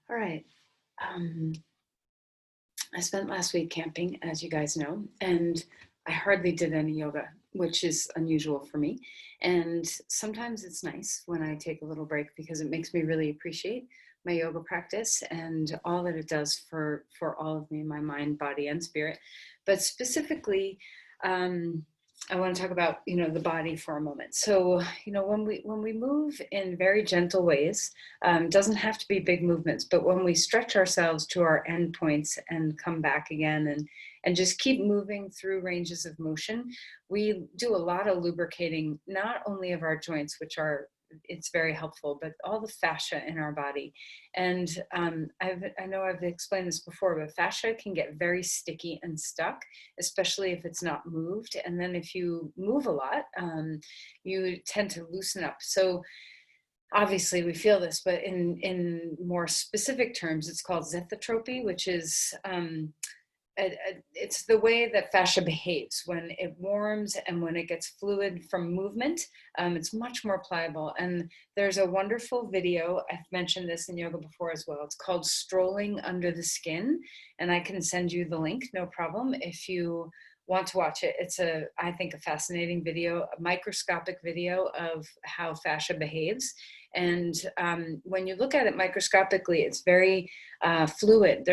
All right. Um, I spent last week camping, as you guys know, and I hardly did any yoga, which is unusual for me. And sometimes it's nice when I take a little break because it makes me really appreciate my yoga practice and all that it does for all of me, my mind, body, and spirit. But specifically, um, I want to talk about the body for a moment. So when we move in very gentle ways, doesn't have to be big movements, but when we stretch ourselves to our end points and come back again and just keep moving through ranges of motion, we do a lot of lubricating, not only of our joints, which are it's very helpful, but all the fascia in our body. And I know I've explained this before, but fascia can get very sticky and stuck, especially if it's not moved. And then if you move a lot, you tend to loosen up. So obviously we feel this, but in more specific terms, it's called zetotropy, which is it's the way that fascia behaves when it warms and when it gets fluid from movement. It's much more pliable. And there's a wonderful video. I've mentioned this in yoga before as well. It's called Strolling Under the Skin. And I can send you the link, no problem, if you want to watch it. It's I think, a fascinating video, a microscopic video of how fascia behaves. And when you look at it microscopically, it's very fluid.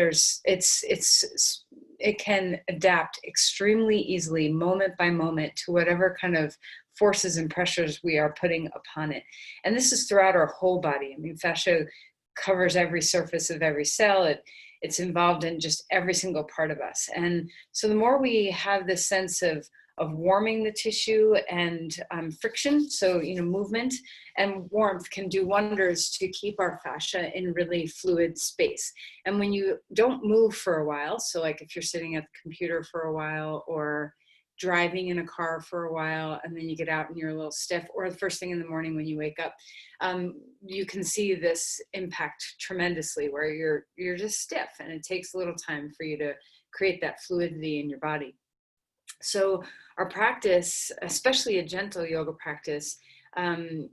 It can adapt extremely easily, moment by moment, to whatever kind of forces and pressures we are putting upon it. And this is throughout our whole body. I mean, fascia covers every surface of every cell. It's involved in just every single part of us. And so the more we have this sense of warming the tissue and friction, so movement and warmth can do wonders to keep our fascia in really fluid space. And when you don't move for a while, so like if you're sitting at the computer for a while or driving in a car for a while, and then you get out and you're a little stiff, or the first thing in the morning when you wake up, you can see this impact tremendously where you're just stiff, and it takes a little time for you to create that fluidity in your body. So our practice, especially a gentle yoga practice, when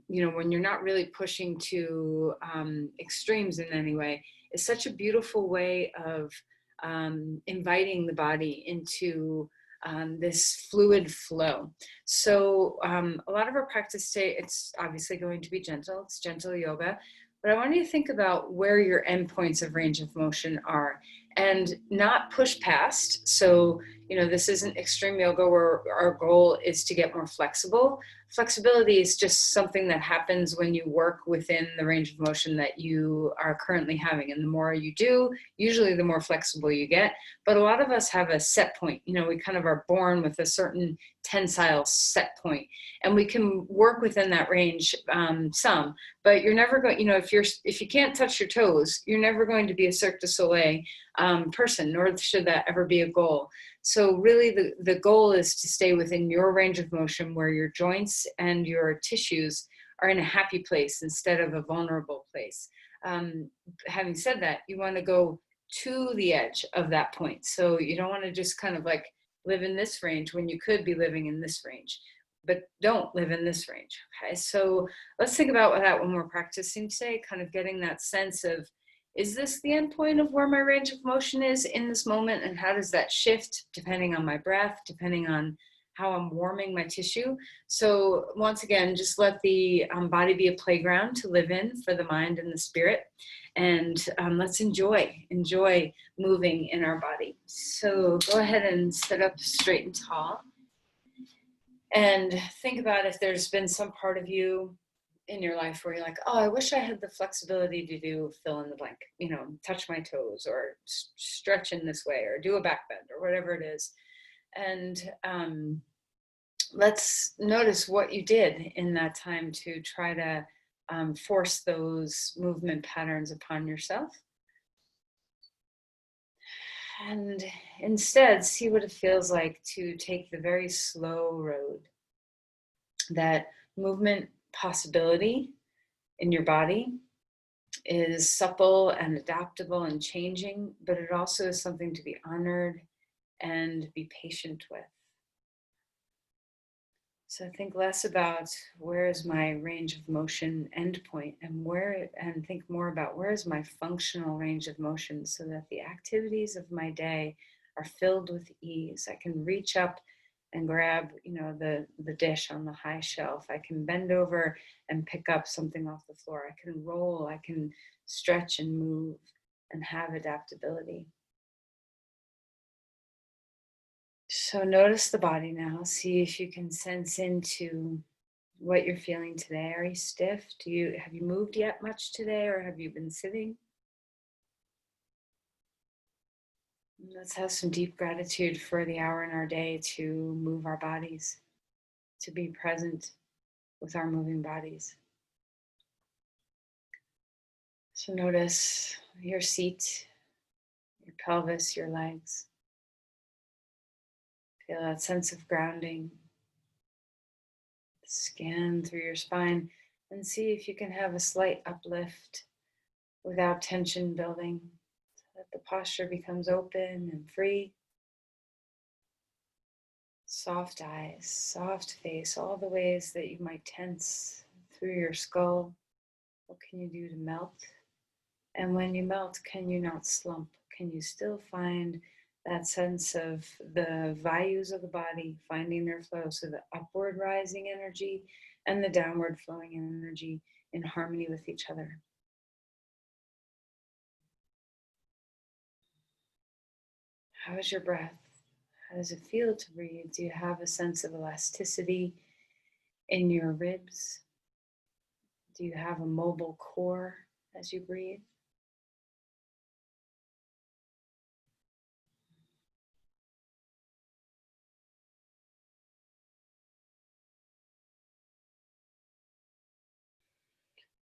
you're not really pushing to extremes in any way, is such a beautiful way of inviting the body into this fluid flow. So a lot of our practice today, it's obviously going to be gentle. It's gentle yoga. But I want you to think about where your endpoints of range of motion are and not push past. So, this isn't extreme yoga where our goal is to get more flexible. Flexibility is just something that happens when you work within the range of motion that you are currently having. And the more you do, usually the more flexible you get. But a lot of us have a set point. We kind of are born with a certain tensile set point, and we can work within that range some. But you're never going, if you can't touch your toes, you're never going to be a Cirque du Soleil person, nor should that ever be a goal. So really the goal is to stay within your range of motion where your joints and your tissues are in a happy place instead of a vulnerable place. Having said that, you want to go to the edge of that point. So you don't want to just kind of like live in this range when you could be living in this range, but don't live in this range. Okay, so let's think about that when we're practicing today, kind of getting that sense of, is this the end point of where my range of motion is in this moment? And how does that shift depending on my breath, depending on how I'm warming my tissue? So once again, just let the body be a playground to live in for the mind and the spirit. And let's enjoy moving in our body. So go ahead and sit up straight and tall. And think about if there's been some part of you in your life where you're like, oh, I wish I had the flexibility to do fill in the blank, touch my toes or stretch in this way or do a back bend or whatever it is. And let's notice what you did in that time to try to force those movement patterns upon yourself. And instead, see what it feels like to take the very slow road. That movement possibility in your body is supple and adaptable and changing, but it also is something to be honored and be patient with. So think less about where is my range of motion endpoint, and think more about where is my functional range of motion, so that the activities of my day are filled with ease. I can reach up and grab, the dish on the high shelf. I can bend over and pick up something off the floor. I can roll, I can stretch and move and have adaptability. So notice the body now. See if you can sense into what you're feeling today. Are you stiff? Have you moved yet much today, or have you been sitting? Let's have some deep gratitude for the hour in our day to move our bodies, to be present with our moving bodies. So notice your seat, your pelvis, your legs. Feel that sense of grounding. Scan through your spine and see if you can have a slight uplift without tension building, so that the posture becomes open and free. Soft eyes, soft face, all the ways that you might tense through your skull. What can you do to melt? And when you melt, can you not slump? Can you still find that sense of the vayus of the body finding their flow? So the upward rising energy and the downward flowing energy in harmony with each other. How is your breath? How does it feel to breathe? Do you have a sense of elasticity in your ribs? Do you have a mobile core as you breathe?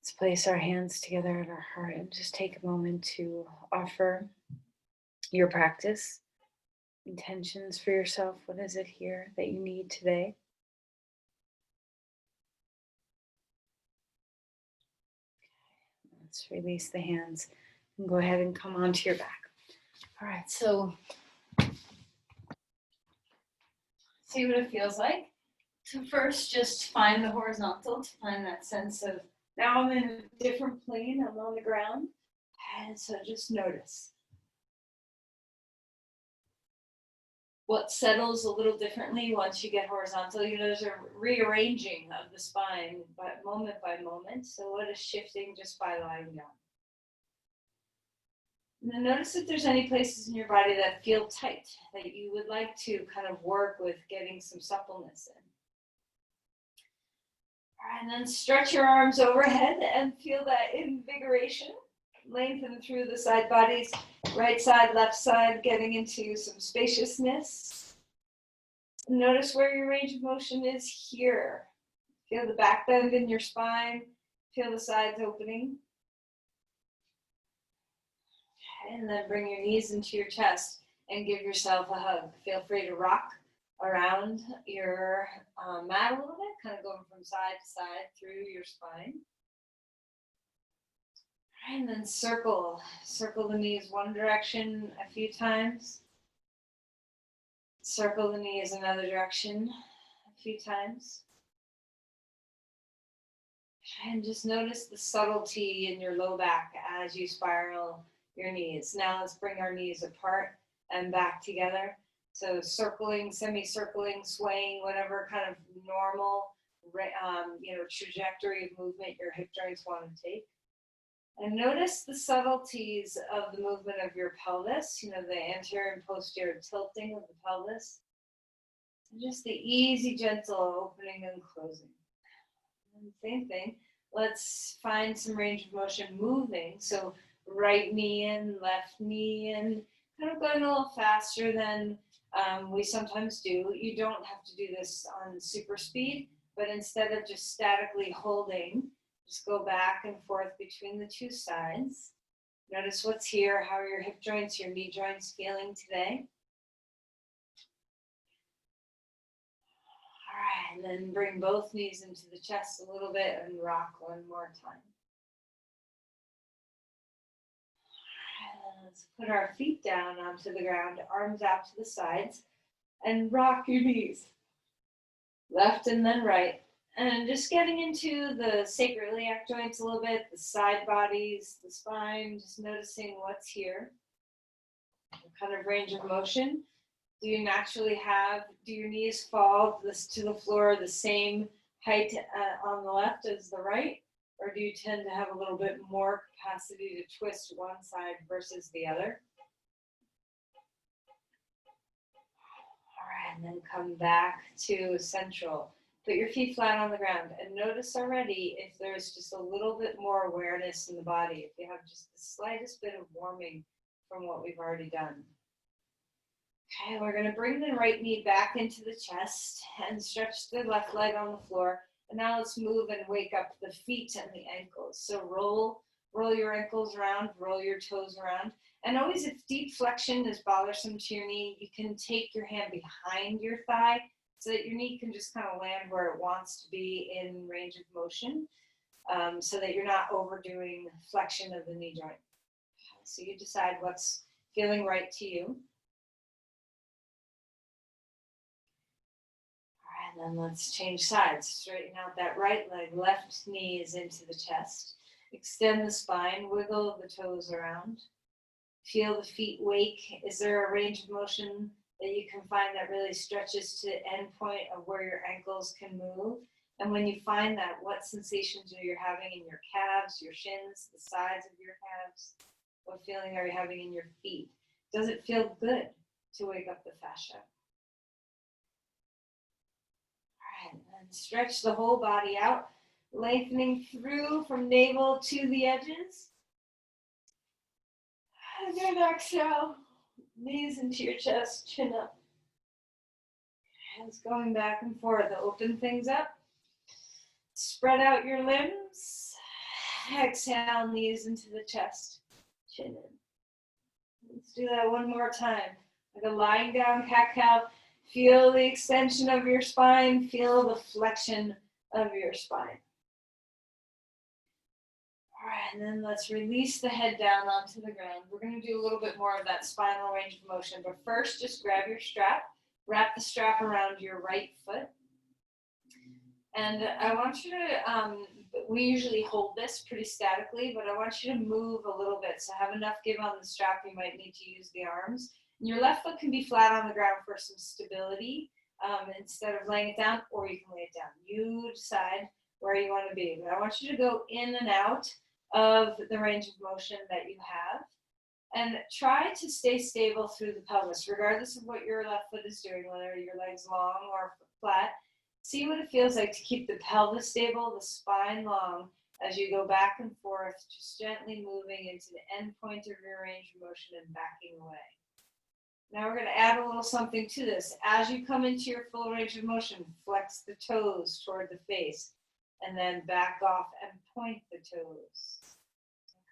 Let's place our hands together at our heart and just take a moment to offer your practice, intentions for yourself. What is it here that you need today? Let's release the hands and go ahead and come onto your back. All right, so see what it feels like. So first, just find the horizontal, to find that sense of, now I'm in a different plane, I'm on the ground. And so just notice what settles a little differently once you get horizontal. There's a rearranging of the spine, but moment by moment. So what is shifting just by lying down? And then notice if there's any places in your body that feel tight, that you would like to kind of work with getting some suppleness in. All right, and then stretch your arms overhead and feel that invigoration. Lengthen through the side bodies, right side, left side, getting into some spaciousness. Notice where your range of motion is here. Feel the back bend in your spine. Feel the sides opening. And then bring your knees into your chest and give yourself a hug. Feel free to rock around your mat a little bit, kind of going from side to side through your spine. And then circle the knees one direction a few times. Circle the knees another direction a few times. And just notice the subtlety in your low back as you spiral your knees. Now let's bring our knees apart and back together. So circling, semi-circling, swaying, whatever kind of normal trajectory of movement your hip joints want to take. And notice the subtleties of the movement of your pelvis, the anterior and posterior tilting of the pelvis. And just the easy, gentle opening and closing. And same thing, let's find some range of motion moving. So right knee in, left knee in, kind of going a little faster than we sometimes do. You don't have to do this on super speed, but instead of just statically holding, just go back and forth between the two sides. Notice what's here. How are your hip joints, your knee joints feeling today? All right, and then bring both knees into the chest a little bit and rock one more time. All right, let's put our feet down onto the ground, arms out to the sides, and rock your knees. left and then right. And just getting into the sacroiliac joints a little bit, the side bodies, the spine, just noticing what's here. What kind of range of motion do you naturally have? Do your knees fall to the floor the same height on the left as the right? Or do you tend to have a little bit more capacity to twist one side versus the other? All right, and then come back to central. Put your feet flat on the ground and notice already if there's just a little bit more awareness in the body, if you have just the slightest bit of warming from what we've already done. Okay, we're going to bring the right knee back into the chest and stretch the left leg on the floor. And now let's move and wake up the feet and the ankles. So roll your ankles around, roll your toes around. And always, if deep flexion is bothersome to your knee, you can take your hand behind your thigh so that your knee can just kind of land where it wants to be in range of motion, so that you're not overdoing flexion of the knee joint. So you decide what's feeling right to you. And then let's change sides. Straighten out that right leg, left knee is into the chest. Extend the spine, wiggle the toes around. Feel the feet wake. Is there a range of motion that you can find that really stretches to the end point of where your ankles can move? And when you find that, what sensations are you having in your calves, your shins, the sides of your calves? What feeling are you having in your feet? Does it feel good to wake up the fascia? And stretch the whole body out, lengthening through from navel to the edges. And then exhale, knees into your chest, chin up. Hands going back and forth, open things up. Spread out your limbs. Exhale, knees into the chest, chin in. Let's do that one more time. Like a lying down cat-cow. Feel the extension of your spine. Feel the flexion of your spine. All right, and then let's release the head down onto the ground. We're going to do a little bit more of that spinal range of motion, but first just grab your strap. Wrap the strap around your right foot. And I want you to, we usually hold this pretty statically, but I want you to move a little bit. So have enough give on the strap, you might need to use the arms. Your left foot can be flat on the ground for some stability instead of laying it down, or you can lay it down. You decide where you want to be. But I want you to go in and out of the range of motion that you have. And try to stay stable through the pelvis, regardless of what your left foot is doing, whether your leg's long or flat. See what it feels like to keep the pelvis stable, the spine long, as you go back and forth, just gently moving into the end point of your range of motion and backing away. Now we're going to add a little something to this. As you come into your full range of motion, flex the toes toward the face, and then back off and point the toes.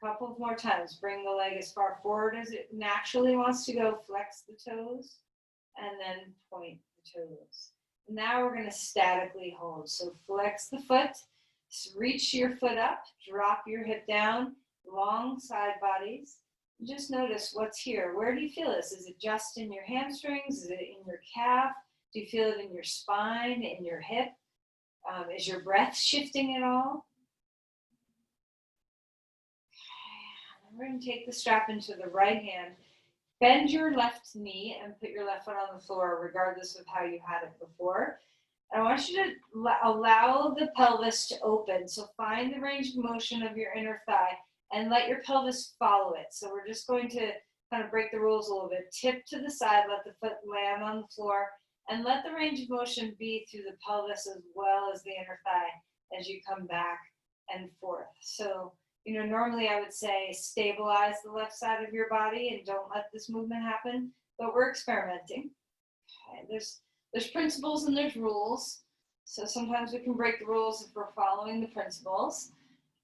A couple more times. Bring the leg as far forward as it naturally wants to go. Flex the toes, and then point the toes. Now we're going to statically hold. So flex the foot, reach your foot up, drop your hip down, long side bodies. Just notice what's here. Where do you feel this? Is it just in your hamstrings? Is it in your calf? Do you feel it in your spine, in your hip? Is your breath shifting at all? Okay. We're going to take the strap into the right hand. Bend your left knee and put your left foot on the floor, regardless of how you had it before. I want you to allow the pelvis to open. So find the range of motion of your inner thigh and let your pelvis follow it. So we're just going to kind of break the rules a little bit. Tip to the side, let the foot land on the floor, and let the range of motion be through the pelvis as well as the inner thigh as you come back and forth. So, normally I would say stabilize the left side of your body and don't let this movement happen, but we're experimenting. Okay, there's principles and there's rules. So sometimes we can break the rules if we're following the principles.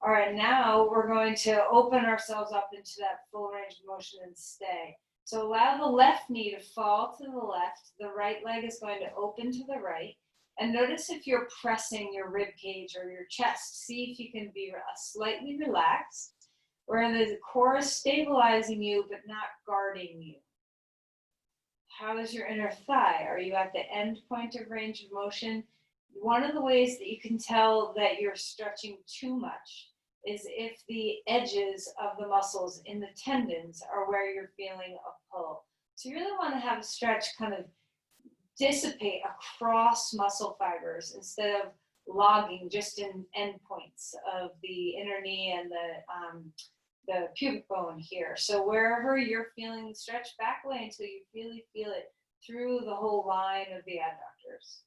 All right, now we're going to open ourselves up into that full range of motion and stay. So allow the left knee to fall to the left. The right leg is going to open to the right. And notice if you're pressing your rib cage or your chest. See if you can be slightly relaxed, where the core is stabilizing you but not guarding you. How is your inner thigh? Are you at the end point of range of motion? One of the ways that you can tell that you're stretching too much is if the edges of the muscles in the tendons are where you're feeling a pull. So you really want to have a stretch kind of dissipate across muscle fibers instead of logging just in endpoints of the inner knee and the pubic bone here. So wherever you're feeling the stretch, back away until you really feel it through the whole line of the adductors.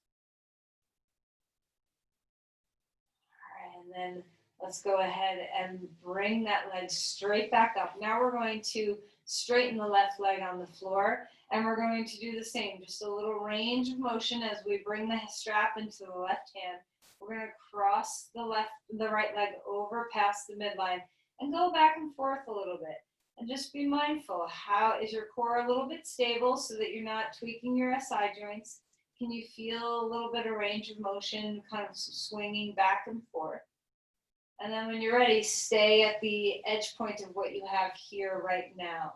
All right, and then let's go ahead and bring that leg straight back up. Now we're going to straighten the left leg on the floor, and we're going to do the same, just a little range of motion as we bring the strap into the left hand. We're going to cross the right leg over past the midline and go back and forth a little bit. And just be mindful, how is your core a little bit stable so that you're not tweaking your SI joints? Can you feel a little bit of range of motion, kind of swinging back and forth? And then when you're ready, stay at the edge point of what you have here right now.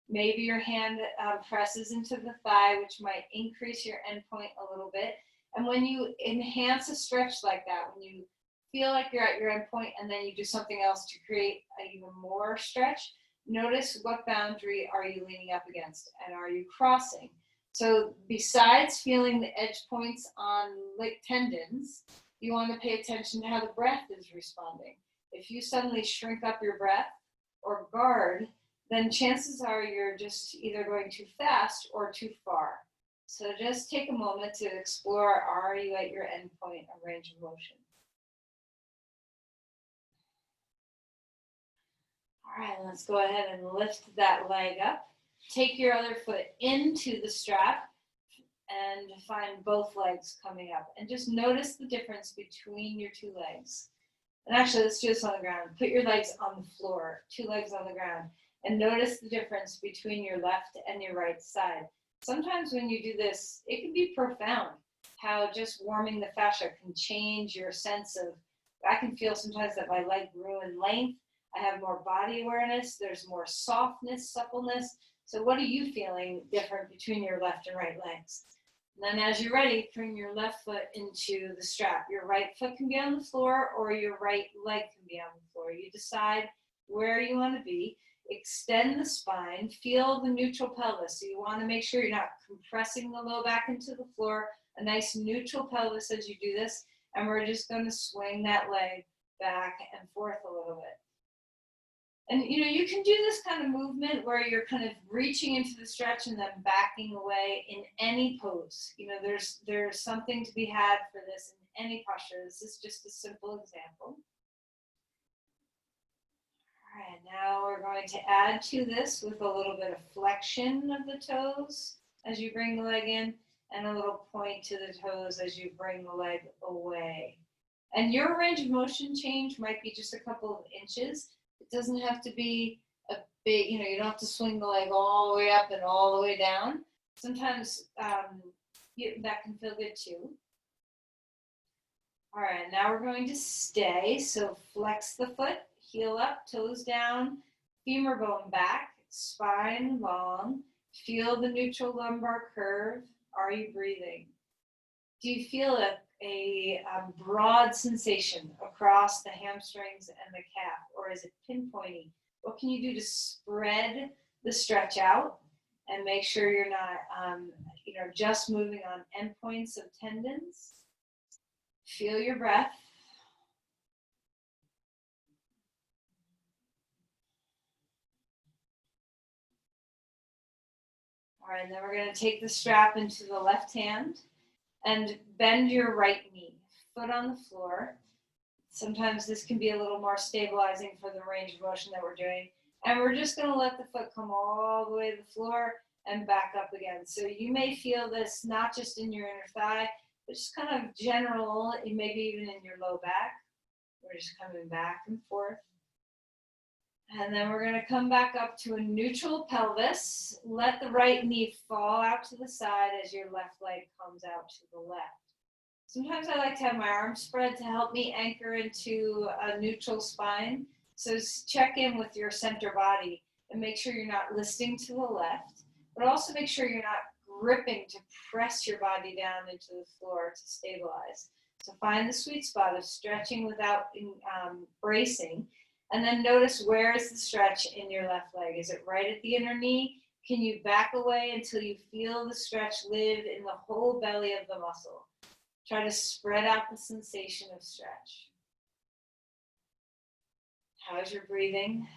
Maybe your hand presses into the thigh, which might increase your endpoint a little bit. And when you enhance a stretch like that, when you feel like you're at your endpoint and then you do something else to create even more stretch, notice what boundary are you leaning up against and are you crossing? So besides feeling the edge points on like tendons, you want to pay attention to how the breath is responding. If you suddenly shrink up your breath or guard, then chances are you're just either going too fast or too far. So just take a moment to explore, are you at your endpoint of range of motion? All right, let's go ahead and lift that leg up. Take your other foot into the strap and find both legs coming up. And just notice the difference between your two legs. And actually, let's do this on the ground. Put your legs on the floor, two legs on the ground, and notice the difference between your left and your right side. Sometimes when you do this, it can be profound how just warming the fascia can change your sense of, I can feel sometimes that my leg grew in length. I have more body awareness. There's more softness, suppleness. So what are you feeling different between your left and right legs? And then as you're ready, bring your left foot into the strap. Your right foot can be on the floor or your right leg can be on the floor. You decide where you want to be. Extend the spine, feel the neutral pelvis. So you want to make sure you're not compressing the low back into the floor, a nice neutral pelvis as you do this. And we're just going to swing that leg back and forth a little bit. And you can do this kind of movement where you're kind of reaching into the stretch and then backing away in any pose. There's something to be had for this in any posture. This is just a simple example. All right, now we're going to add to this with a little bit of flexion of the toes as you bring the leg in, and a little point to the toes as you bring the leg away. And your range of motion change might be just a couple of inches. It doesn't have to be a big, you don't have to swing the leg all the way up and all the way down. Sometimes that can feel good too. All right, now we're going to stay. So flex the foot, heel up, toes down, femur bone back, spine long. Feel the neutral lumbar curve. Are you breathing? Do you feel a broad sensation across the hamstrings and the calf, or is it pinpointy? What can you do to spread the stretch out and make sure you're not, just moving on endpoints of tendons? Feel your breath. All right, and then we're going to take the strap into the left hand and bend your right knee, foot on the floor. Sometimes this can be a little more stabilizing for the range of motion that we're doing. And we're just going to let the foot come all the way to the floor and back up again. So you may feel this not just in your inner thigh, but just kind of general, maybe even in your low back. We're just coming back and forth. And then we're going to come back up to a neutral pelvis. Let the right knee fall out to the side as your left leg comes out to the left. Sometimes I like to have my arms spread to help me anchor into a neutral spine. So check in with your center body and make sure you're not listing to the left, but also make sure you're not gripping to press your body down into the floor to stabilize. So find the sweet spot of stretching without bracing. And then notice, where is the stretch in your left leg? Is it right at the inner knee? Can you back away until you feel the stretch live in the whole belly of the muscle? Try to spread out the sensation of stretch. How's your breathing?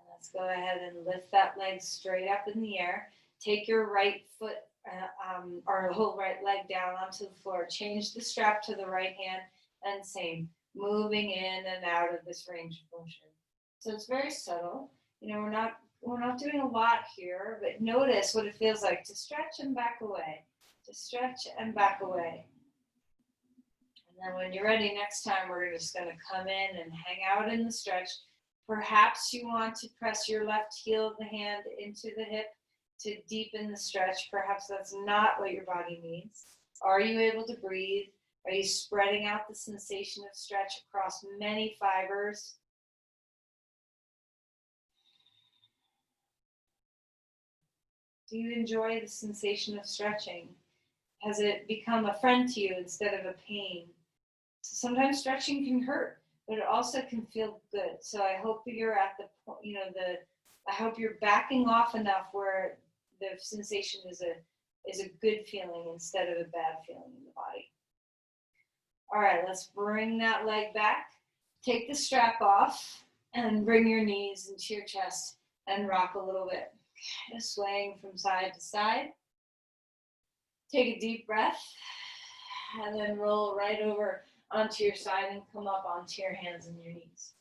Let's go ahead and lift that leg straight up in the air. Take your right foot or whole right leg down onto the floor. Change the strap to the right hand, and same, moving in and out of this range of motion. So it's very subtle. You know, we're not doing a lot here, but notice what it feels like to stretch and back away, to stretch and back away. And then when you're ready, next time we're just going to come in and hang out in the stretch. Perhaps you want to press your left heel of the hand into the hip to deepen the stretch. Perhaps that's not what your body needs. Are you able to breathe? Are you spreading out the sensation of stretch across many fibers? Do you enjoy the sensation of stretching? Has it become a friend to you instead of a pain? Sometimes stretching can hurt, but it also can feel good. So I hope you're at the point, I hope you're backing off enough where the sensation is a good feeling instead of a bad feeling in the body. All right, let's bring that leg back. Take the strap off and bring your knees into your chest and rock a little bit. Just swaying from side to side. Take a deep breath and then roll right over onto your side and come up onto your hands and your knees.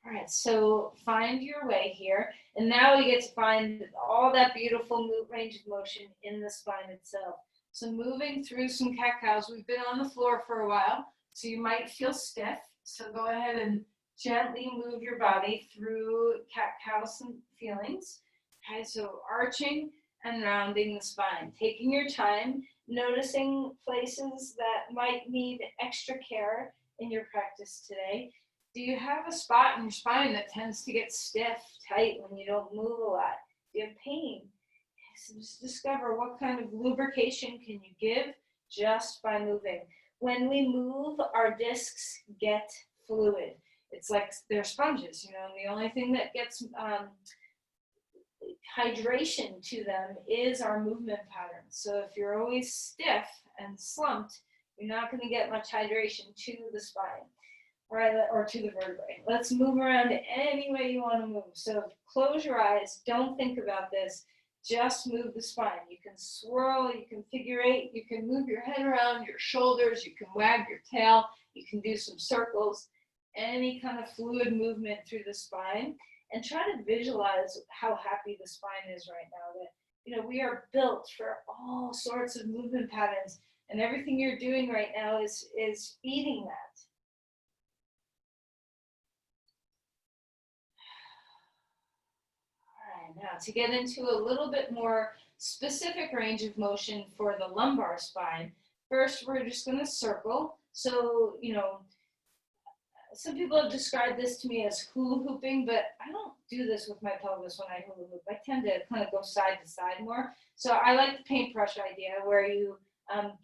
All right, so find your way here. And now we get to find all that beautiful range of motion in the spine itself. So moving through some cat-cows. We've been on the floor for a while, so you might feel stiff. So go ahead and gently move your body through cat-cow feelings. Okay, so arching and rounding the spine. Taking your time, noticing places that might need extra care in your practice today. Do you have a spot in your spine that tends to get stiff, tight when you don't move a lot? Do you have pain? So just discover what kind of lubrication can you give just by moving. When we move, our discs get fluid. It's like they're sponges, and the only thing that gets hydration to them is our movement pattern. So if you're always stiff and slumped, you're not going to get much hydration to the spine, right, or to the vertebrae. Let's move around any way you want to move. So close your eyes. Don't think about this. Just move the spine. You can swirl, you can figure eight, you can move your head around, your shoulders, you can wag your tail, you can do some circles, any kind of fluid movement through the spine. And try to visualize how happy the spine is right now. That we are built for all sorts of movement patterns, and everything you're doing right now is feeding that. All right, now to get into a little bit more specific range of motion for the lumbar spine, first we're just going to circle. So, some people have described this to me as hula hooping, but I don't do this with my pelvis when I hula hoop. I tend to kind of go side to side more. So I like the paintbrush idea, where you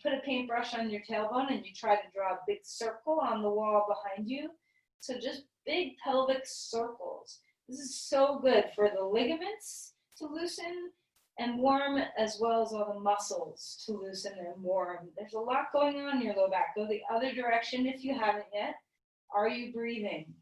put a paintbrush on your tailbone and you try to draw a big circle on the wall behind you. So just big pelvic circles. This is so good for the ligaments to loosen and warm, as well as all the muscles to loosen and warm. There's a lot going on in your low back. Go the other direction if you haven't yet. Are you breathing?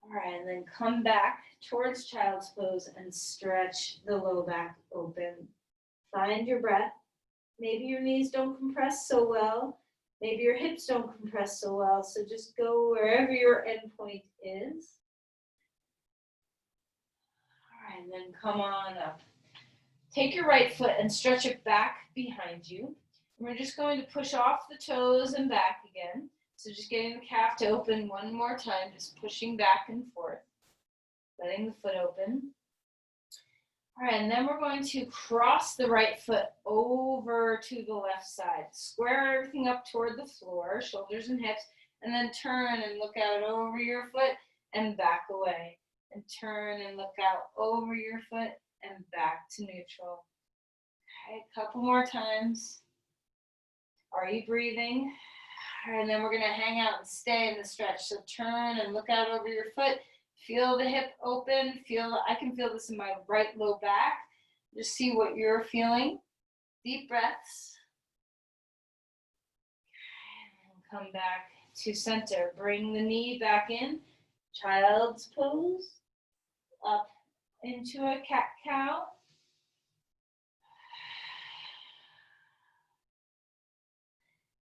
All right, and then come back towards child's pose and stretch the low back open. Find your breath. Maybe your knees don't compress so well. Maybe your hips don't compress so well. So just go wherever your endpoint is. All right, and then come on up. Take your right foot and stretch it back behind you. And we're just going to push off the toes and back again. So just getting the calf to open one more time, just pushing back and forth, letting the foot open. All right, and then we're going to cross the right foot over to the left side. Square everything up toward the floor, shoulders and hips, and then turn and look out over your foot and back away. And turn and look out over your foot and back to neutral. Okay, a couple more times. Are you breathing? All right, and then we're gonna hang out and stay in the stretch. So turn and look out over your foot. Feel the hip open. I can feel this in my right low back. Just see what you're feeling. Deep breaths. And come back to center. Bring the knee back in. Child's pose. Up into a cat-cow.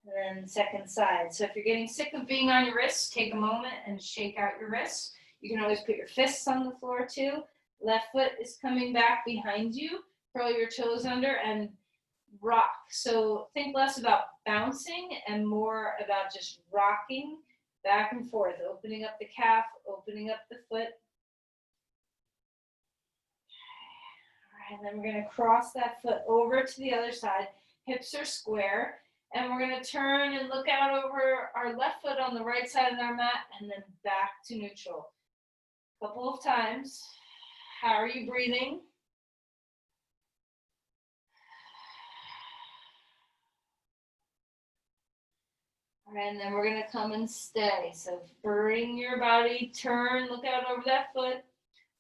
And then second side. So if you're getting sick of being on your wrists, take a moment and shake out your wrists. You can always put your fists on the floor too. Left foot is coming back behind you. Curl your toes under and rock. So think less about bouncing and more about just rocking back and forth, opening up the calf, opening up the foot. All right, and then we're going to cross that foot over to the other side. Hips are square. And we're going to turn and look out over our left foot on the right side of our mat and then back to neutral. A couple of times. How are you breathing? All right, and then we're going to come and stay. So bring your body, turn, look out over that foot,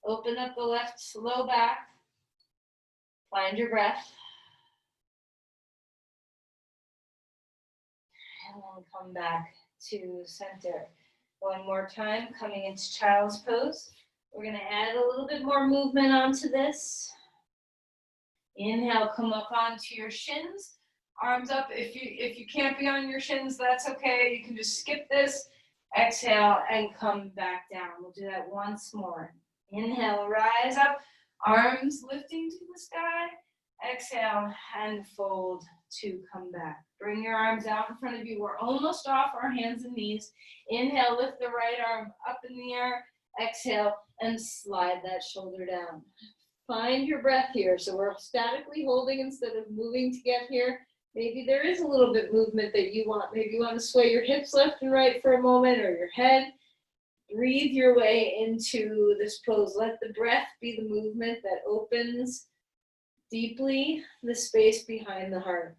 open up the left low back, find your breath. And then come back to center. One more time, coming into child's pose. We're going to add a little bit more movement onto this. Inhale, come up onto your shins. Arms up. If you can't be on your shins, that's okay. You can just skip this. Exhale and come back down. We'll do that once more. Inhale, rise up. Arms lifting to the sky. Exhale and fold to come back. Bring your arms out in front of you. We're almost off our hands and knees. Inhale, lift the right arm up in the air. Exhale and slide that shoulder down. Find your breath here. So we're statically holding instead of moving to get here. Maybe there is a little bit movement that you want. Maybe you want to sway your hips left and right for a moment or your head. Breathe your way into this pose. Let the breath be the movement that opens deeply the space behind the heart.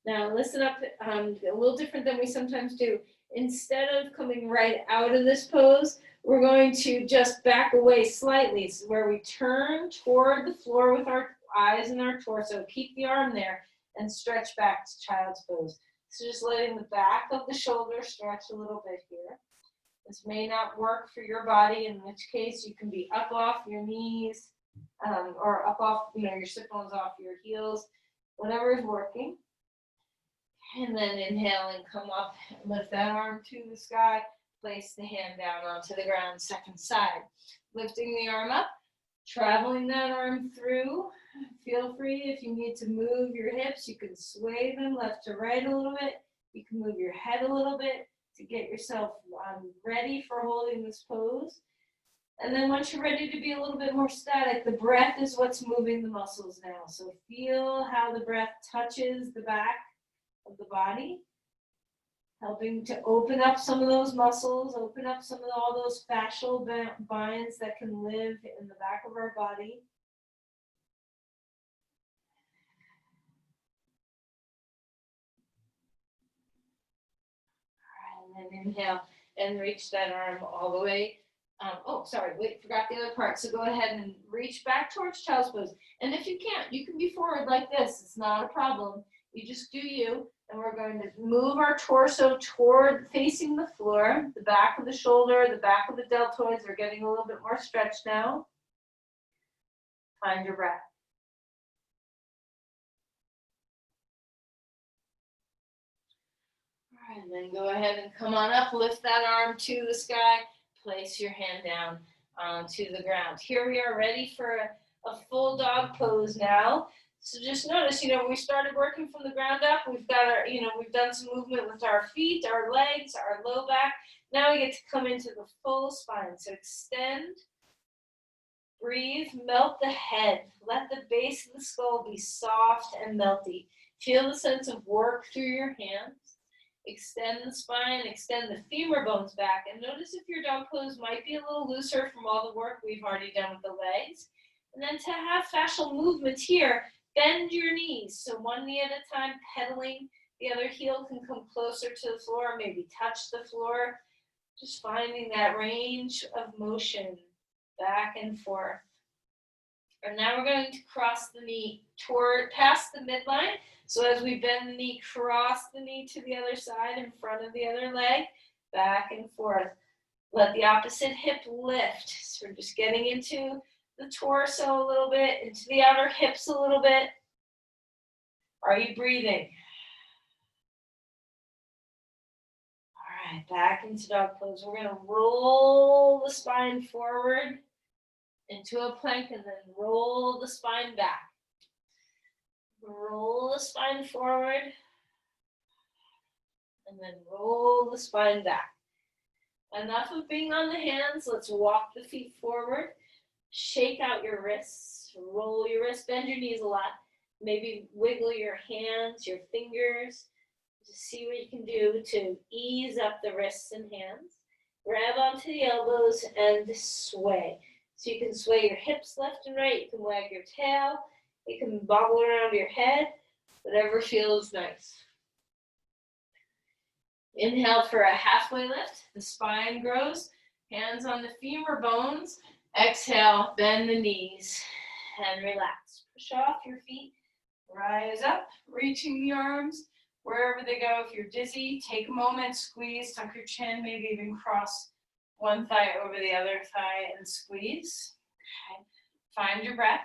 Now listen up, a little different than we sometimes do. Instead of coming right out of this pose, we're going to just back away slightly. So where we turn toward the floor with our eyes and our torso, keep the arm there and stretch back to child's pose. So just letting the back of the shoulder stretch a little bit here. This may not work for your body, in which case you can be up off your knees or up off, your sit bones off your heels, whatever is working. And then inhale and come up, lift that arm to the sky, place the hand down onto the ground, second side. Lifting the arm up, traveling that arm through. Feel free if you need to move your hips, you can sway them left to right a little bit. You can move your head a little bit to get yourself ready for holding this pose. And then once you're ready to be a little bit more static, the breath is what's moving the muscles now. So feel how the breath touches the back of the body, helping to open up some of those muscles, open up some of all those fascial binds that can live in the back of our body. All right, and then inhale and reach that arm all the way. Forgot the other part. So go ahead and reach back towards child's pose. And if you can't, you can be forward like this. It's not a problem. You just do you. And we're going to move our torso toward facing the floor. The back of the shoulder, the back of the deltoids are getting a little bit more stretched now. Find your breath. All right, and then go ahead and come on up. Lift that arm to the sky. Place your hand down onto the ground. Here we are ready for a full dog pose now. So just notice, we started working from the ground up. We've got our, we've done some movement with our feet, our legs, our low back. Now we get to come into the full spine. So extend, breathe, melt the head. Let the base of the skull be soft and melty. Feel the sense of work through your hands. Extend the spine, extend the femur bones back. And notice if your dog pose might be a little looser from all the work we've already done with the legs. And then to have fascial movements here, bend your knees. So one knee at a time, pedaling. The other heel can come closer to the floor, maybe touch the floor. Just finding that range of motion back and forth. And now we're going to cross the knee past the midline. So as we bend the knee, cross the knee to the other side in front of the other leg, back and forth. Let the opposite hip lift. So we're just getting into the torso a little bit, into the outer hips a little bit. Are you breathing? All right, back into dog pose. We're gonna roll the spine forward into a plank and then roll the spine back. Roll the spine forward and then roll the spine back. Enough of being on the hands. Let's walk the feet forward. Shake out your wrists. Roll your wrists. Bend your knees a lot. Maybe wiggle your hands, your fingers. Just see what you can do to ease up the wrists and hands. Grab onto the elbows and sway. So you can sway your hips left and right. You can wag your tail. You can bobble around your head. Whatever feels nice. Inhale for a halfway lift. The spine grows. Hands on the femur bones. Exhale, bend the knees and relax. Push off your feet. Rise up, reaching the arms wherever they go. If you're dizzy, take a moment, squeeze, tuck your chin, maybe even cross one thigh over the other thigh and squeeze. Okay. Find your breath.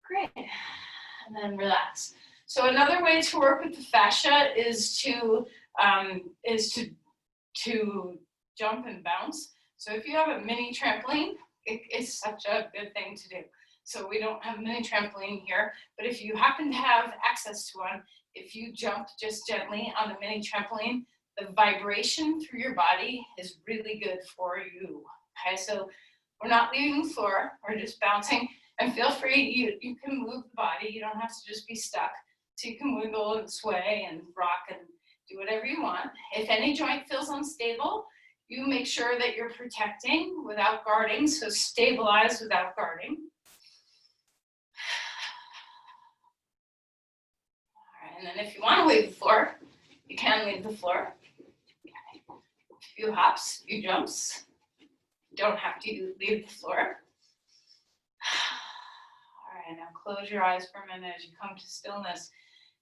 Great. And then relax. So another way to work with the fascia is to jump and bounce. So if you have a mini trampoline, it's such a good thing to do. So we don't have a mini trampoline here, but if you happen to have access to one, if you jump just gently on the mini trampoline, the vibration through your body is really good for you. Okay, so we're not leaving the floor, we're just bouncing. And feel free, you can move the body, you don't have to just be stuck. So you can wiggle and sway and rock and do whatever you want. If any joint feels unstable, you make sure that you're protecting without guarding, so stabilize without guarding. All right, and then if you want to leave the floor, you can leave the floor. Okay. A few hops, a few jumps. You don't have to leave the floor. All right, now close your eyes for a minute as you come to stillness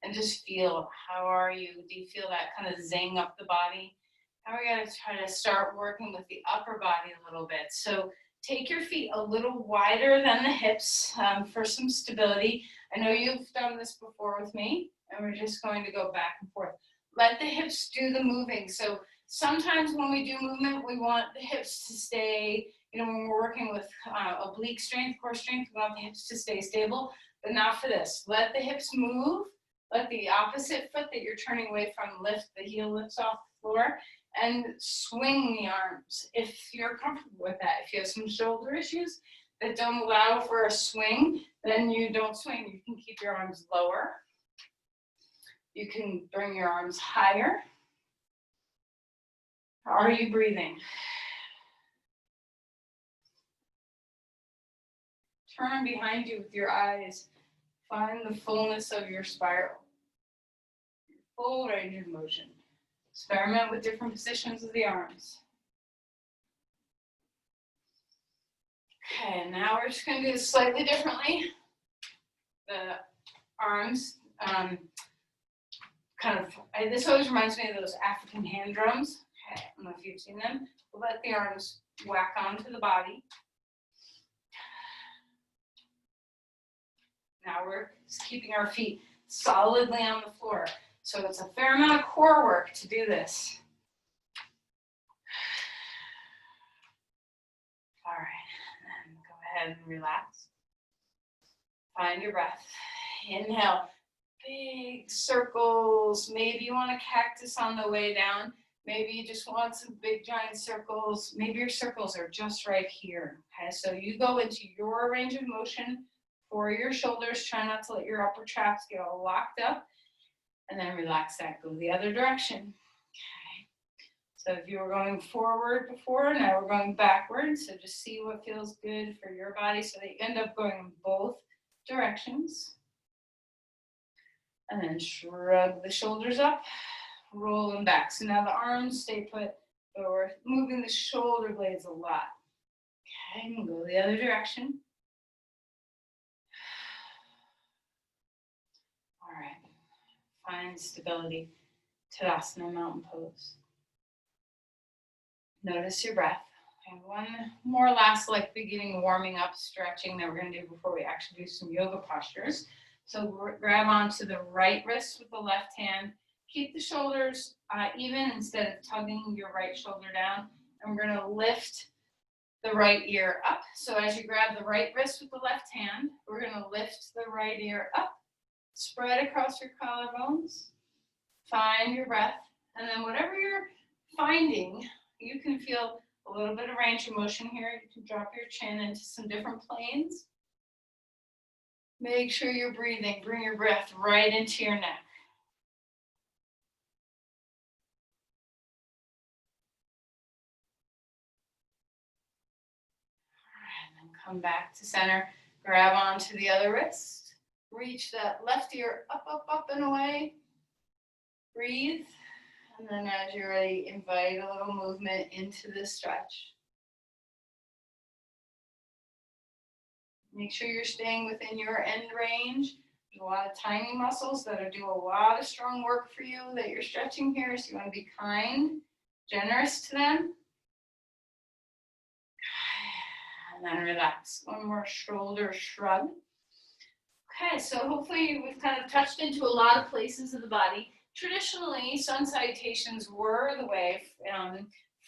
and just feel, how are you? Do you feel that kind of zing up the body? Now we're going to try to start working with the upper body a little bit. So take your feet a little wider than the hips for some stability. I know you've done this before with me, and we're just going to go back and forth. Let the hips do the moving. So sometimes when we do movement, we want the hips to stay, when we're working with oblique strength, core strength, we want the hips to stay stable, but not for this. Let the hips move. Let the opposite foot that you're turning away from lift, the heel lifts off the floor, and swing the arms if you're comfortable with that. If you have some shoulder issues that don't allow for a swing, then you don't swing. You can keep your arms lower. You can bring your arms higher. Are you breathing? Turn behind you with your eyes. Find the fullness of your spiral. Full range of motion. Experiment with different positions of the arms. Okay, now we're just going to do this slightly differently. The arms, this always reminds me of those African hand drums. Okay, I don't know if you've seen them. We'll let the arms whack onto the body. Now we're just keeping our feet solidly on the floor. So it's a fair amount of core work to do this. All right, and then go ahead and relax. Find your breath. Inhale, big circles. Maybe you want a cactus on the way down. Maybe you just want some big giant circles. Maybe your circles are just right here. Okay, so you go into your range of motion for your shoulders. Try not to let your upper traps get all locked up. And then relax that, go the other direction. Okay. So if you were going forward before, now we're going backwards. So just see what feels good for your body so that you end up going in both directions. And then shrug the shoulders up, roll them back. So now the arms stay put, but we're moving the shoulder blades a lot. Okay, and go the other direction. All right, find stability. Tadasana, mountain pose. Notice your breath. And one more last like beginning warming up stretching that we're going to do before we actually do some yoga postures. So grab onto the right wrist with the left hand. Keep the shoulders even instead of tugging your right shoulder down. And we're going to lift the right ear up. So as you grab the right wrist with the left hand, we're going to lift the right ear up, spread across your collarbones. Find your breath. And then whatever you're finding, you can feel a little bit of range of motion here. You can drop your chin into some different planes. Make sure you're breathing. Bring your breath right into your neck. All right, and then come back to center. Grab onto the other wrist. Reach that left ear up, up, up and away. Breathe. And then as you're ready, invite a little movement into this stretch. Make sure you're staying within your end range. There's a lot of tiny muscles that do a lot of strong work for you that you're stretching here, so you want to be kind, generous to them. And then relax. One more shoulder shrug. Okay, so hopefully we've kind of touched into a lot of places of the body. Traditionally, sun salutations were the way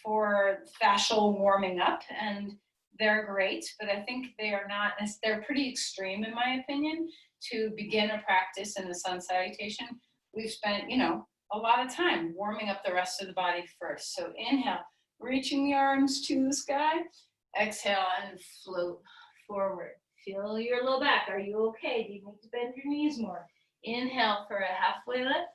for fascial warming up, and they're great, but I think they are not, they're pretty extreme in my opinion, to begin a practice in the sun salutation. We've spent, a lot of time warming up the rest of the body first. So inhale, reaching the arms to the sky. Exhale and float forward. Feel your low back. Are you okay? Do you need to bend your knees more? Inhale for a halfway lift.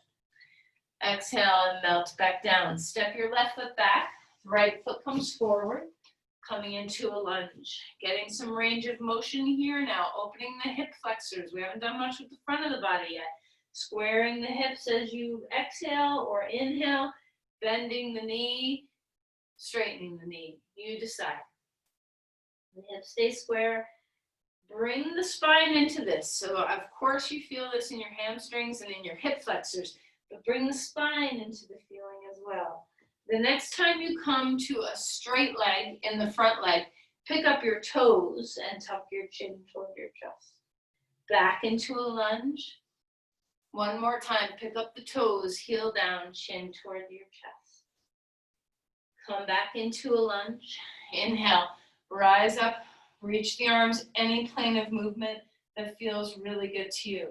Exhale and melt back down. Step your left foot back. Right foot comes forward. Coming into a lunge. Getting some range of motion here now. Opening the hip flexors. We haven't done much with the front of the body yet. Squaring the hips as you exhale or inhale. Bending the knee. Straightening the knee. You decide. The hips stay square. Bring the spine into this. So of course you feel this in your hamstrings and in your hip flexors, but bring the spine into the feeling as well. The next time you come to a straight leg in the front leg, pick up your toes and tuck your chin toward your chest. Back into a lunge. One more time, pick up the toes, heel down, chin toward your chest. Come back into a lunge. Inhale, rise up, reach the arms, any plane of movement that feels really good to you.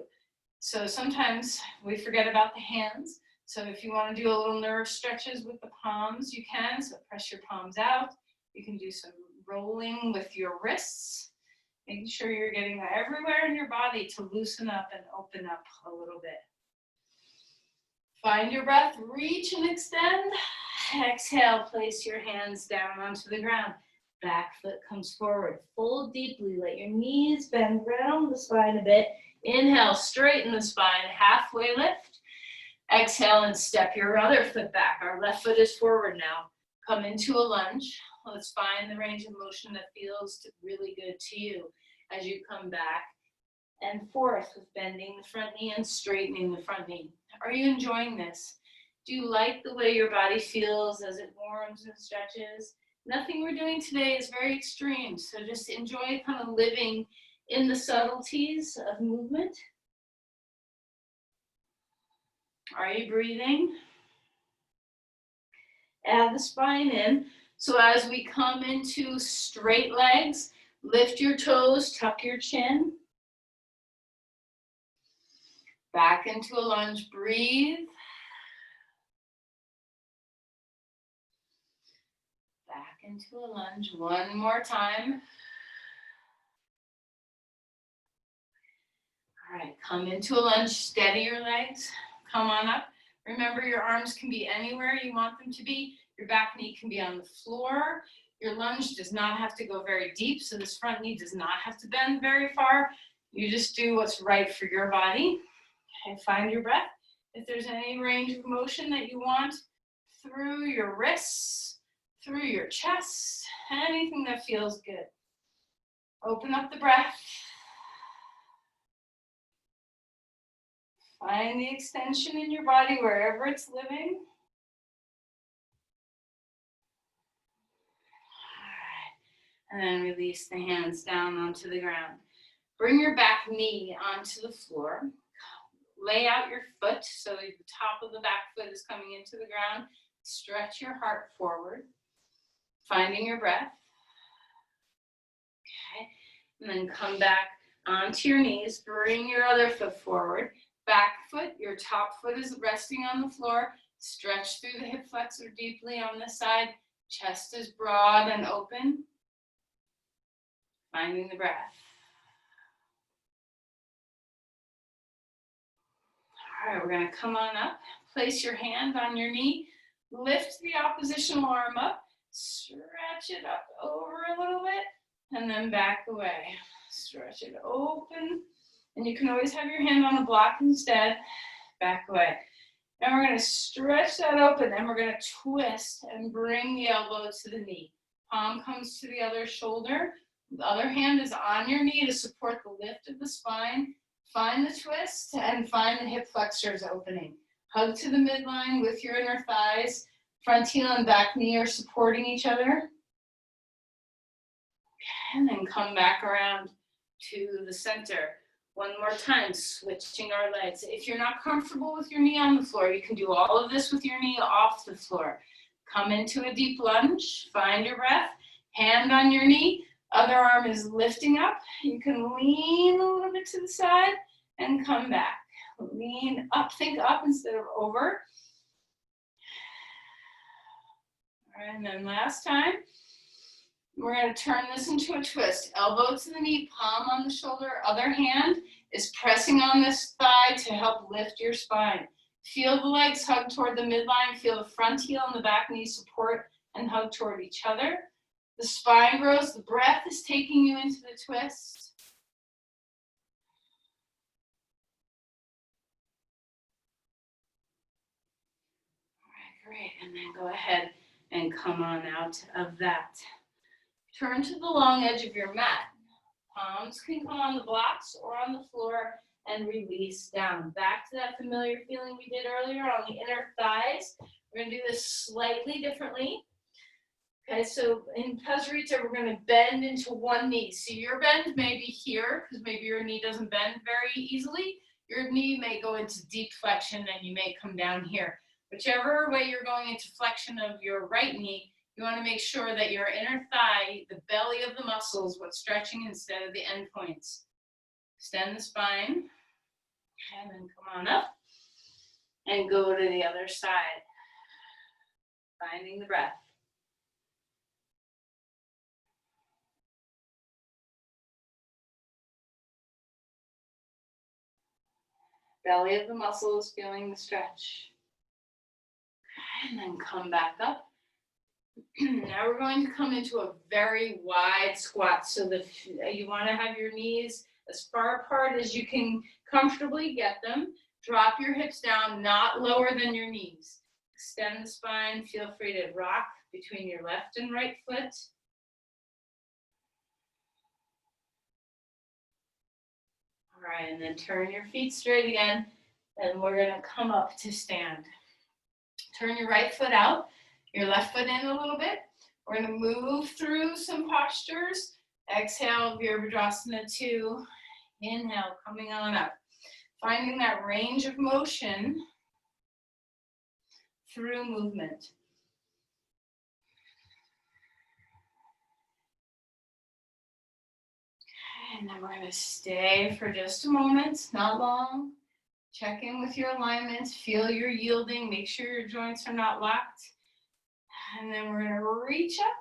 So sometimes we forget about the hands. So if you want to do a little nerve stretches with the palms, you can. So press your palms out. You can do some rolling with your wrists, making sure you're getting everywhere in your body to loosen up and open up a little bit. Find your breath, reach and extend. Exhale, place your hands down onto the ground. Back foot comes forward. Fold deeply. Let your knees bend round the spine a bit. Inhale, straighten the spine, halfway lift. Exhale and step your other foot back. Our left foot is forward now. Come into a lunge. Let's find the range of motion that feels really good to you as you come back and forth with bending the front knee and straightening the front knee. Are you enjoying this? Do you like the way your body feels as it warms and stretches? Nothing we're doing today is very extreme, so just enjoy kind of living in the subtleties of movement. Are you breathing? Add the spine in. So as we come into straight legs, lift your toes, tuck your chin. Back into a lunge, breathe. Back into a lunge, one more time. All right, come into a lunge, steady your legs, come on up. Remember, your arms can be anywhere you want them to be. Your back knee can be on the floor. Your lunge does not have to go very deep, so this front knee does not have to bend very far. You just do what's right for your body. Okay, find your breath. If there's any range of motion that you want through your wrists, through your chest, anything that feels good. Open up the breath. Find the extension in your body wherever it's living. All right. And then release the hands down onto the ground. Bring your back knee onto the floor. Lay out your foot so the top of the back foot is coming into the ground. Stretch your heart forward. Finding your breath. Okay. And then come back onto your knees. Bring your other foot forward. Back foot, your top foot is resting on the floor. Stretch through the hip flexor deeply on this side. Chest is broad and open. Finding the breath. All right, we're going to come on up. Place your hand on your knee. Lift the oppositional arm up. Stretch it up over a little bit. And then back away. Stretch it open. And you can always have your hand on the block instead. Back away. Now we're going to stretch that open and we're going to twist and bring the elbow to the knee. Palm comes to the other shoulder. The other hand is on your knee to support the lift of the spine. Find the twist and find the hip flexors opening. Hug to the midline with your inner thighs. Front heel and back knee are supporting each other. And then come back around to the center. One more time, switching our legs. If you're not comfortable with your knee on the floor, you can do all of this with your knee off the floor. Come into a deep lunge, find your breath, hand on your knee, other arm is lifting up. You can lean a little bit to the side and come back. Lean up, think up instead of over. All right, and then last time. We're going to turn this into a twist. Elbow to the knee, palm on the shoulder. Other hand is pressing on this thigh to help lift your spine. Feel the legs hug toward the midline. Feel the front heel and the back knee support and hug toward each other. The spine grows. The breath is taking you into the twist. All right, great. And then go ahead and come on out of that. Turn to the long edge of your mat. Palms can come on the blocks or on the floor and release down. Back to that familiar feeling we did earlier on the inner thighs. We're going to do this slightly differently. Okay, so in Pasarita, we're going to bend into one knee. So your bend may be here because maybe your knee doesn't bend very easily. Your knee may go into deep flexion and you may come down here. Whichever way you're going into flexion of your right knee, you want to make sure that your inner thigh, the belly of the muscles, what's stretching instead of the end points. Extend the spine, and then come on up, and go to the other side. Finding the breath. Belly of the muscles, feeling the stretch. And then come back up. Now we're going to come into a very wide squat. So you want to have your knees as far apart as you can comfortably get them. Drop your hips down, not lower than your knees. Extend the spine. Feel free to rock between your left and right foot. All right, and then turn your feet straight again. And we're going to come up to stand. Turn your right foot out. Your left foot in a little bit. We're going to move through some postures. Exhale, Virabhadrasana 2. Inhale, coming on up. Finding that range of motion through movement. Okay, and then we're going to stay for just a moment, not long. Check in with your alignments, feel your yielding, make sure your joints are not locked. And then we're gonna reach up.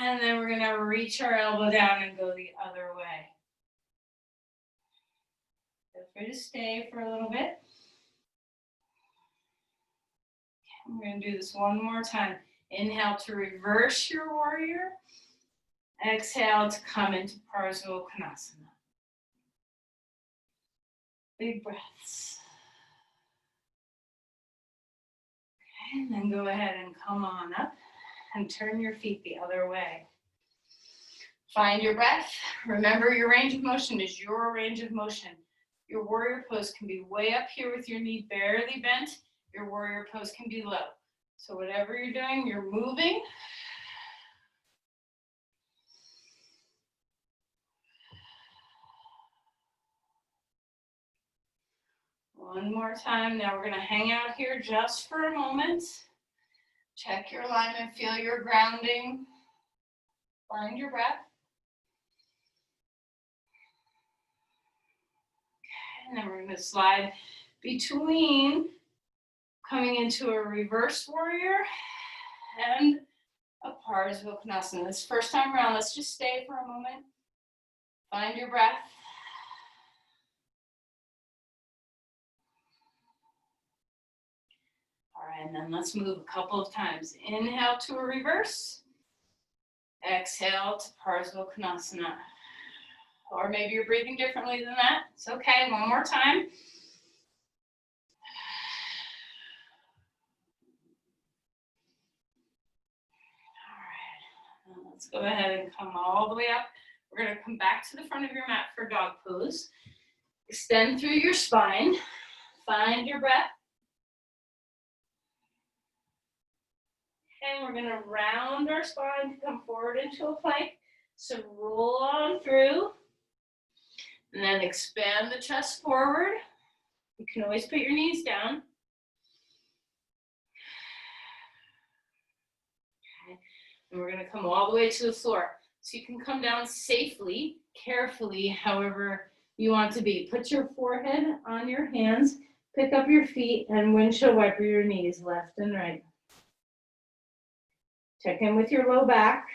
And then we're gonna reach our elbow down and go the other way. Feel free to stay for a little bit. We're gonna do this one more time. Inhale to reverse your warrior. Exhale to come into Parsva Konasana. Big breaths. Okay, and then go ahead and come on up and turn your feet the other way. Find your breath. Remember, your range of motion is your range of motion. Your warrior pose can be way up here with your knee barely bent. Your warrior pose can be low. So whatever you're doing, you're moving. One more time. Now we're going to hang out here just for a moment. Check your alignment, feel your grounding. Find your breath. Okay, and then we're going to slide between coming into a reverse warrior and a Parsva Konasana. This first time around, let's just stay for a moment. Find your breath. All right, and then let's move a couple of times. Inhale to a reverse. Exhale to Parsva Konasana. Or maybe you're breathing differently than that. It's okay, one more time. All right, let's go ahead and come all the way up. We're gonna come back to the front of your mat for dog pose. Extend through your spine. Find your breath. And we're gonna round our spine to come forward into a plank. So roll on through. And then expand the chest forward. You can always put your knees down. Okay. And we're gonna come all the way to the floor. So you can come down safely, carefully, however you want to be. Put your forehead on your hands, pick up your feet, and windshield wiper your knees left and right. Check in with your low back.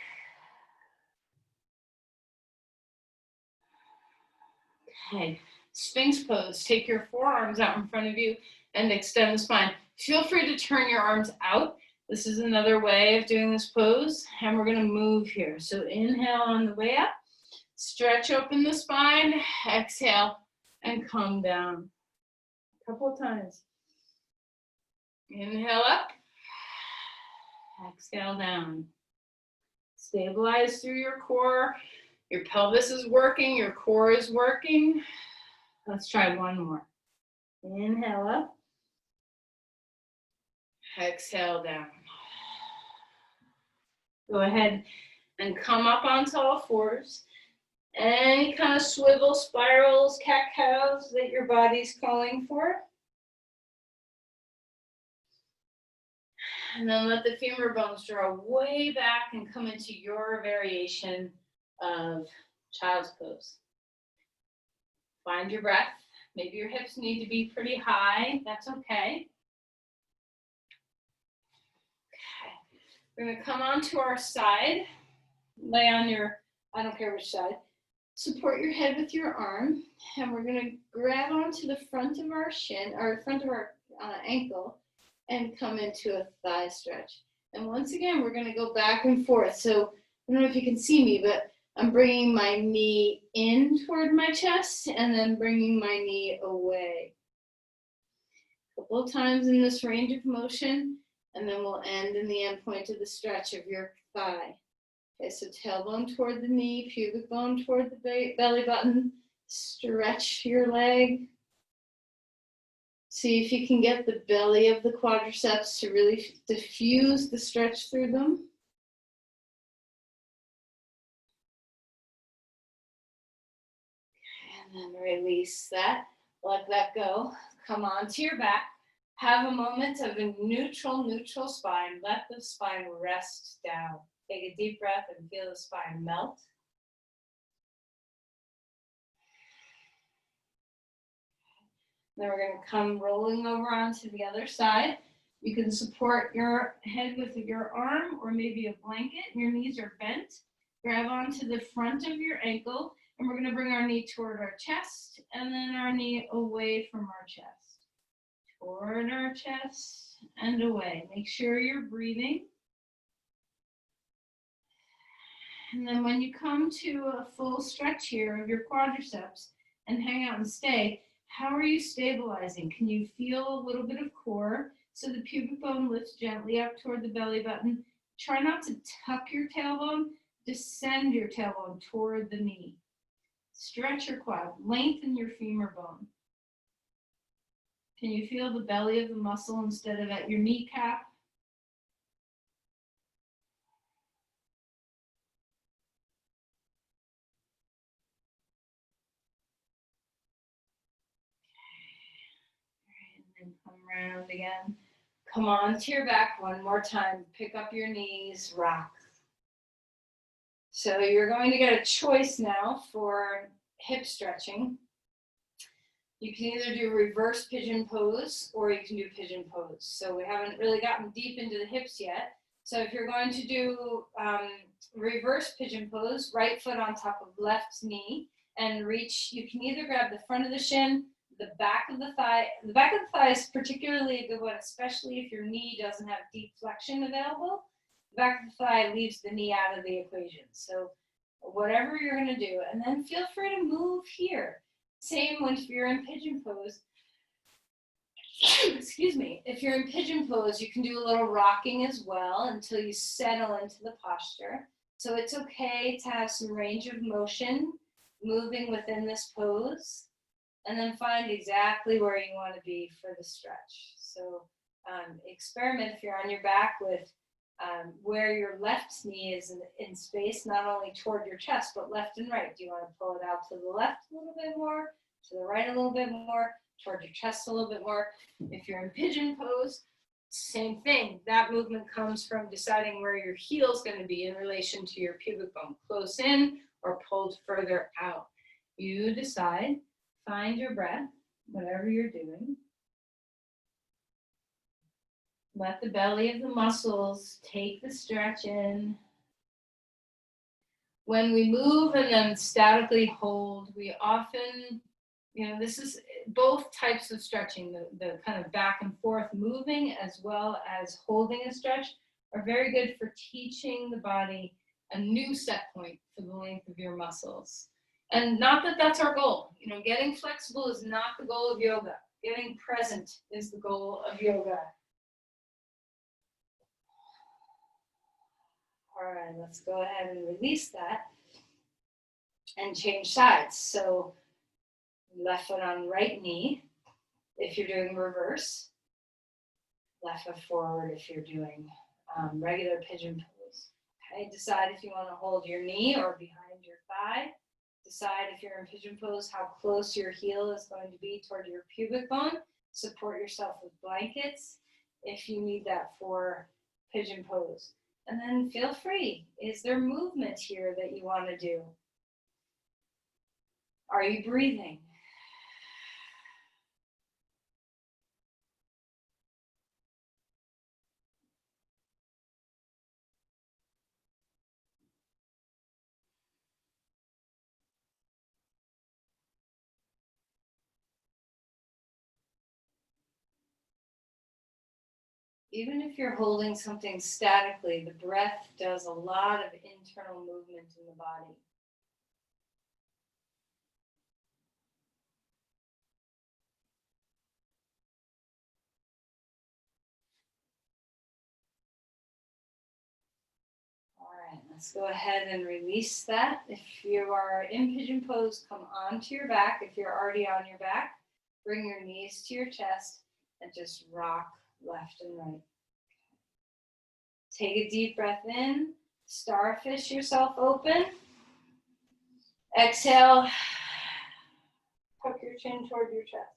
Okay, Sphinx pose. Take your forearms out in front of you and extend the spine. Feel free to turn your arms out. This is another way of doing this pose. And we're gonna move here. So inhale on the way up. Stretch open the spine. Exhale and come down. A couple of times. Inhale up. Exhale down. Stabilize through your core. Your pelvis is working, your core is working. Let's try one more. Inhale up. Exhale down. Go ahead and come up onto all fours. Any kind of swivel, spirals, cat-cows that your body's calling for. And then let the femur bones draw way back and come into your variation of child's pose. Find your breath. Maybe your hips need to be pretty high. That's okay. Okay. We're going to come onto our side. Lay on your, I don't care which side. Support your head with your arm. And we're going to grab onto the front of our shin, or front of our ankle, and come into a thigh stretch. And once again, we're going to go back and forth. So I don't know if you can see me, but I'm bringing my knee in toward my chest and then bringing my knee away. A couple of times in this range of motion, and then we'll end in the end point of the stretch of your thigh. Okay, so tailbone toward the knee, pubic bone toward the belly button. Stretch your leg. See if you can get the belly of the quadriceps to really diffuse the stretch through them. And then release that, let that go. Come onto your back. Have a moment of a neutral spine. Let the spine rest down. Take a deep breath and feel the spine melt. Then we're going to come rolling over onto the other side. You can support your head with your arm or maybe a blanket. Your knees are bent. Grab onto the front of your ankle, and we're going to bring our knee toward our chest and then our knee away from our chest. Toward our chest and away. Make sure you're breathing. And then when you come to a full stretch here of your quadriceps and hang out and stay, how are you stabilizing? Can you feel a little bit of core? So the pubic bone lifts gently up toward the belly button. Try not to tuck your tailbone, descend your tailbone toward the knee. Stretch your quad, lengthen your femur bone. Can you feel the belly of the muscle instead of at your kneecap? And come around again. Come on to your back one more time. Pick up your knees, rock. So you're going to get a choice now for hip stretching. You can either do reverse pigeon pose or you can do pigeon pose. So we haven't really gotten deep into the hips yet. So if you're going to do reverse pigeon pose, right foot on top of left knee and reach, you can either grab the front of the shin, the back of the thigh. The back of the thigh is particularly a good one, especially if your knee doesn't have deep flexion available. The back of the thigh leaves the knee out of the equation. So whatever you're going to do, and then feel free to move here. Same when if you're in pigeon pose. Excuse me. If you're in pigeon pose, you can do a little rocking as well until you settle into the posture. So it's okay to have some range of motion moving within this pose. And then find exactly where you want to be for the stretch. So experiment if you're on your back with where your left knee is in space, not only toward your chest, but left and right. Do you want to pull it out to the left a little bit more, to the right a little bit more, toward your chest a little bit more? If you're in pigeon pose, same thing. That movement comes from deciding where your heel is going to be in relation to your pubic bone, close in or pulled further out. You decide. Find your breath, whatever you're doing. Let the belly of the muscles take the stretch in. When we move and then statically hold, we often, this is both types of stretching, the kind of back and forth moving as well as holding a stretch are very good for teaching the body a new set point for the length of your muscles. And not that that's our goal. Getting flexible is not the goal of yoga. Getting present is the goal of yoga. All right, let's go ahead and release that and change sides. So left foot on right knee if you're doing reverse. Left foot forward if you're doing regular pigeon pose. Okay, decide if you want to hold your knee or behind your thigh. Decide if you're in pigeon pose how close your heel is going to be toward your pubic bone. Support yourself with blankets if you need that for pigeon pose. And then feel free. Is there movement here that you want to do? Are you breathing? Even if you're holding something statically, the breath does a lot of internal movement in the body. All right, let's go ahead and release that. If you are in pigeon pose, come onto your back. If you're already on your back, bring your knees to your chest and just rock left and right. Take a deep breath in, starfish yourself open. Exhale, tuck your chin toward your chest.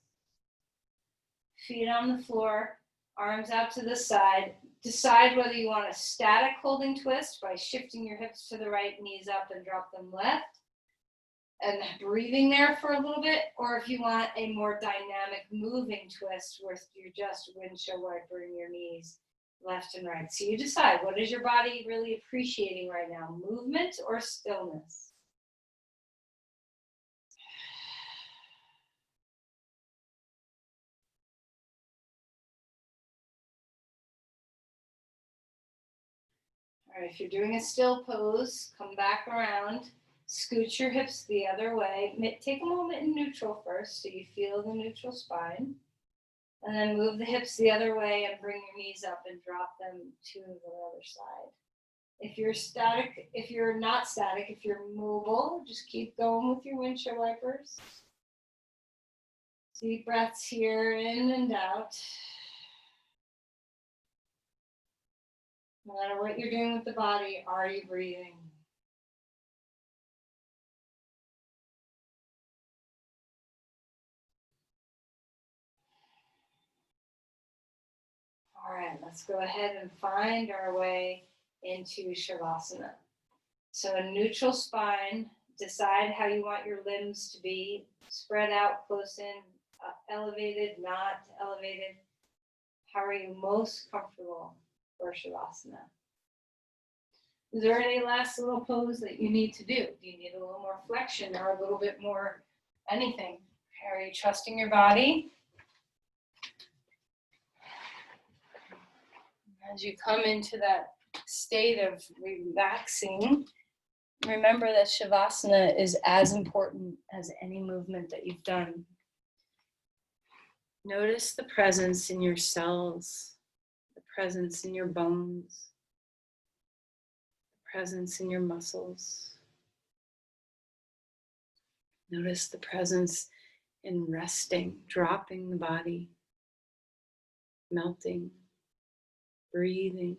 Feet on the floor, arms out to the side. Decide whether you want a static holding twist by shifting your hips to the right, knees up, and drop them left. and breathing there for a little bit, or if you want a more dynamic moving twist where you're just windshield wipering your knees left and right. So you decide, what is your body really appreciating right now, movement or stillness? All right, if you're doing a still pose, come back around, scoot your hips the other way. Take a moment in neutral first so you feel the neutral spine. And then move the hips the other way and bring your knees up and drop them to the other side. If you're static, if you're not static, if you're mobile, just keep going with your windshield wipers. Deep breaths here, in and out. No matter what you're doing with the body, are you breathing? All right, let's go ahead and find our way into Shavasana. So a neutral spine, decide how you want your limbs to be, spread out, close in, elevated, not elevated. How are you most comfortable for Shavasana? Is there any last little pose that you need to do? Do you need a little more flexion or a little bit more anything? Are you trusting your body? As you come into that state of relaxing, remember that Shavasana is as important as any movement that you've done. Notice the presence in your cells, the presence in your bones, the presence in your muscles. Notice the presence in resting, dropping the body, melting, breathing.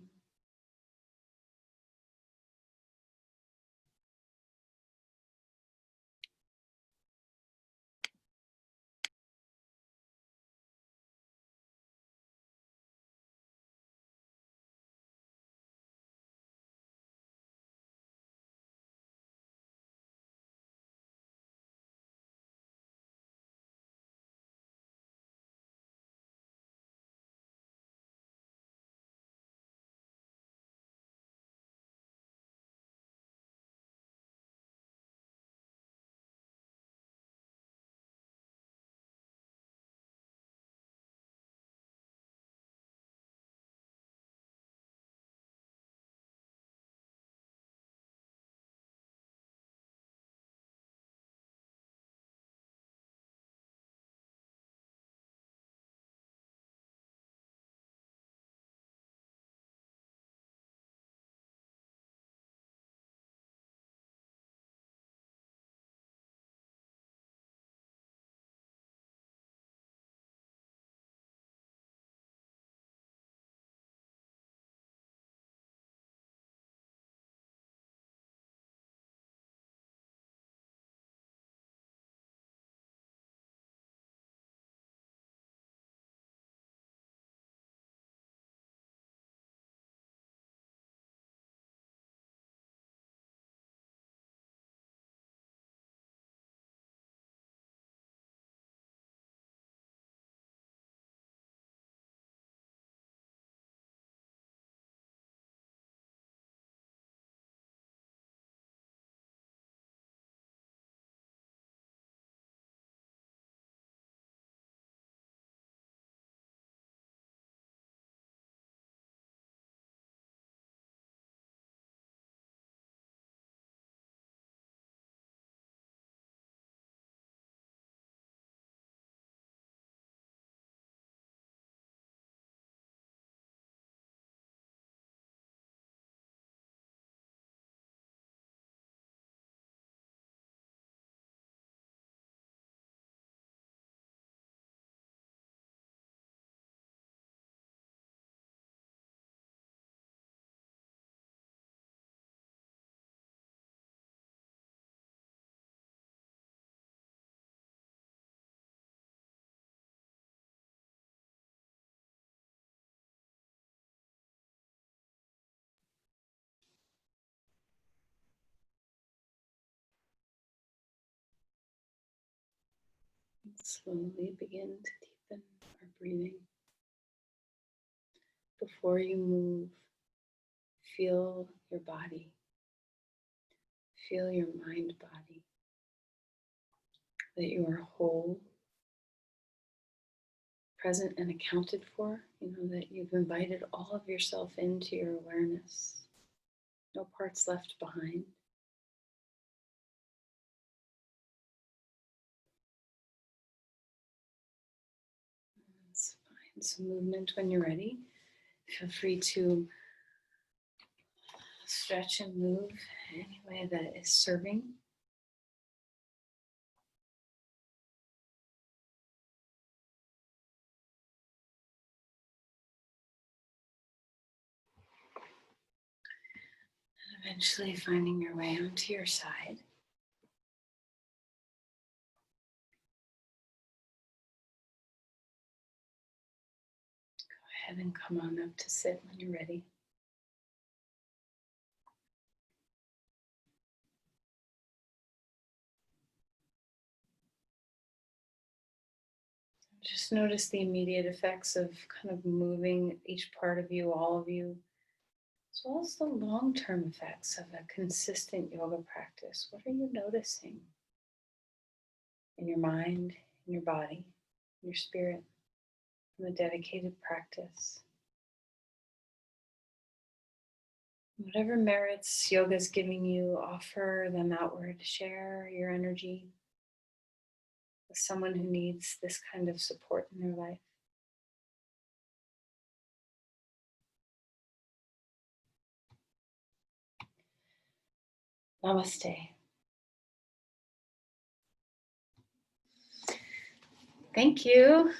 Slowly begin to deepen our breathing. Before you move, feel your body. Feel your mind body. That you are whole, present and accounted for. You know, that you've invited all of yourself into your awareness. No parts left behind. Let's find some movement when you're ready. Feel free to stretch and move any way that is serving. And eventually finding your way onto your side. Go ahead and come on up to sit when you're ready. Just notice the immediate effects of kind of moving each part of you, all of you, as well as the long-term effects of a consistent yoga practice. What are you noticing in your mind, in your body, in your spirit, from a dedicated practice? Whatever merits yoga is giving you, offer them outward. Share your energy with someone who needs this kind of support in their life. Namaste. Thank you.